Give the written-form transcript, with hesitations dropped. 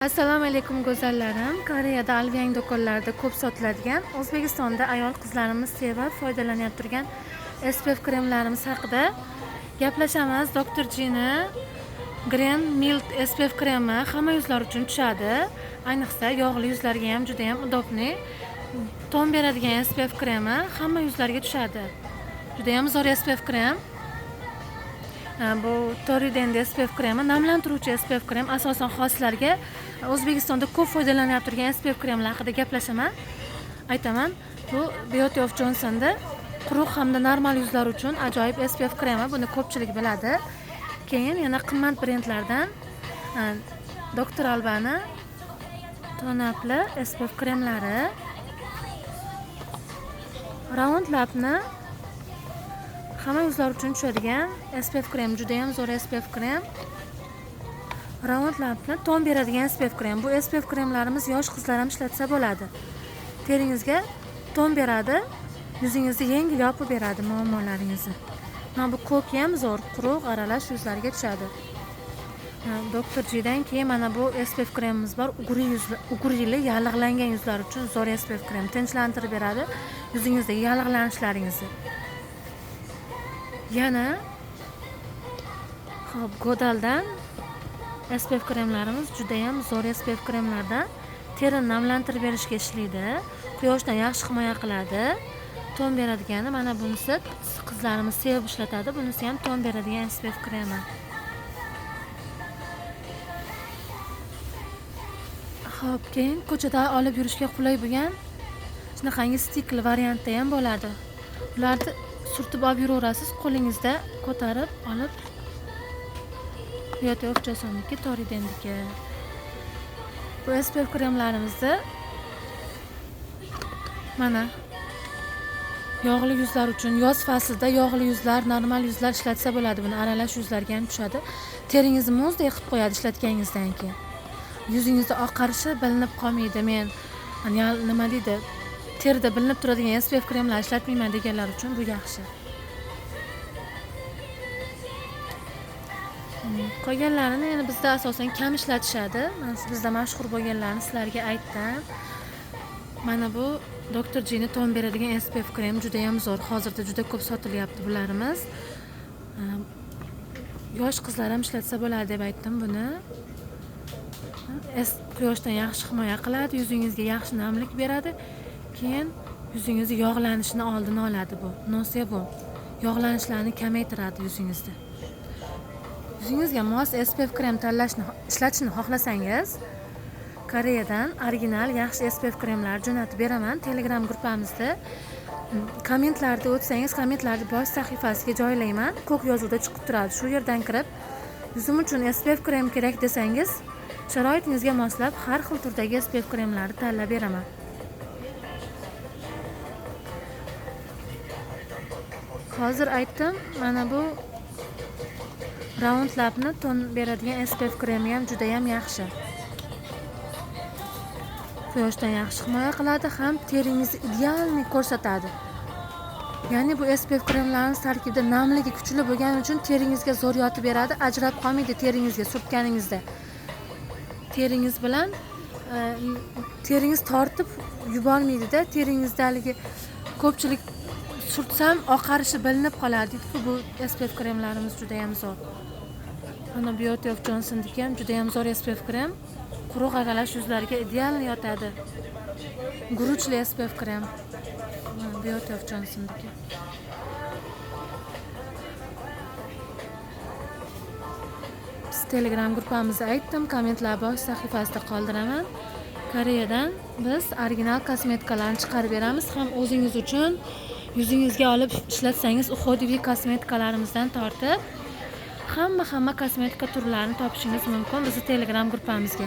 Assalomu alaykum go'zallarim. Koreyada Alvang do'konlarida ko'p sotiladigan, O'zbekistonda ayol qizlarimiz sevib foydalanib turgan SPF kremlarimiz haqida gaplashamiz. Dr. G'ni Green Mild SPF kremi hamma yuzlar uchun tushadi. Ayniqsa yog'li yuzlarga ham juda ham udobli. Ton beradigan SPF kremi hamma yuzlarga tushadi. Juda ham zo'r SPF krem. Bu Toriden SPF kremi namlantiruvchi SPF krem. Asosan xoslarga O'zbekistonda ko'p foydalanib turgan SPF kremlar haqida gaplashaman. Aytaman, bu Beauty of Johnsonda quruq hamda normal yuzlar uchun ajoyib SPF kremi. Buni ko'pchilik biladi. Keyin yana qimmat brendlardan Dr. Albani tonapli SPF kremlari, Round Labni hamma yuzlar uchun tushadigan SPF krem, juda ham zo'r SPF krem. Round Labni ton beradigan SPF krem. Bu SPF kremlarimiz yosh qizlar ham ishlatsa bo'ladi. Teringizga ton beradi, yuzingizni yengil yopib beradi muammolaringizni. Mana bu ko'k ham zo'r, quruq aralash yuzlarga tushadi. Dr. G'dan keyin mana bu SPF kremimiz bor. Ugurili yallig'langan yuzlar uchun zo'r SPF krem. Tinchlantirib beradi yuzingizdagi yallig'lanishlaringizni. Yana hop Godaldan SPF kremlarimiz juda ham zo'r SPF kremlardan. Terini namlantirib berishga ishlaydi, quyoshdan yaxshi himoya qiladi, ton beradigani mana bunisi qizlarimiz sevib ishlatadi. Bunisi ham ton beradigan SPF kremi. Hop, keyin ko'chada olib yurishga qulay bo'lgan shunaqangi stikli variantda ham bo'ladi. Ularni surtib olib yuraverasiz, qo'lingizda ko'tarib olib. Beauty of Johnsonniki, Toridendiki. Bu SPF kremlarimizni mana yog'li yuzlar uchun, yoz faslida yog'li yuzlar, normal yuzlar ishlatsa bo'ladi. Buni aralash yuzlarga ham tushadi. Teringizni muzdek qilib qo'yadi ishlatganingizdan keyin. Yuzingizda oqarishi bilinib qolmaydi. Men nima deydi? Terida bilinib turadigan SPF kremlar ishlatmayman deganlar uchun bu yaxshi. Qolganlarini yana bizda asosan kam ishlatishadi. Men bizda mashhur bo'lganlarini sizlarga aytdim. Mana bu Dr. G'ni ton beradigan SPF krem juda ham zo'r. Hozirda juda ko'p sotilyapti bularimiz. Yosh qizlar ham ishlatsa bo'ladi deb aytdim buni. Quyoshdan yaxshi himoya qiladi, yuzingizga yaxshi namlik beradi. Keyin yuzingizni yog'lanishini oldini oladi bu. Nosebo. Yog'lanishlarni kamaytiradi yuzingizda. Yuzingizga mos SPF krem tanlashni, ishlatishni xohlasangiz, Koreyadan original yaxshi SPF kremlar jo'natib beraman. Telegram gruppamizda kommentlarda o'tsangiz, kommentlarni bosh sahifasiga joylayman. Ko'k yozuvda chiqib turadi. Shu yerdan kirib, yuzim uchun SPF krem kerak desangiz, sharoitingizga moslab har xil turdagi SPF kremlarni tanlab beraman. Hozir aytdim, mana bu Round Labni ton beradigan SPF kremi ham juda ham yaxshi. Quyoshdan yaxshi himoya qiladi, ham teringizni idealni ko'rsatadi. Ya'ni bu SPF kremlarning tarkibida namligi kuchli bo'lgani uchun teringizga zo'r yotib beradi, ajrab qolmaydi teringizga surtganingizda. Teringiz bilan teringiz tortib yubormaydi-da, teringizdagi ko'pchilik surtsam oqarishi bilinib qoladi. Bu SPF kremlarimiz juda ham zo'r. Mana Beauty of Johnsonniki ham juda ham zo'r SPF krem. Quruq aralash yuzlarga ideal yotadi. Guruchli SPF krem. Beauty of Johnsonniki. Biz Telegram gruppamizda aytdim, kommentlar bosh sahifasida qoldiraman. Koreyadan biz original kosmetikalarni chiqarib beramiz, ham o'zingiz uchun yuzingizga olib ishlatsangiz, uxodiviy kosmetikalarimizdan tortib hamma kosmetika turlarini topishingiz mumkin bizning Telegram gruppamizga.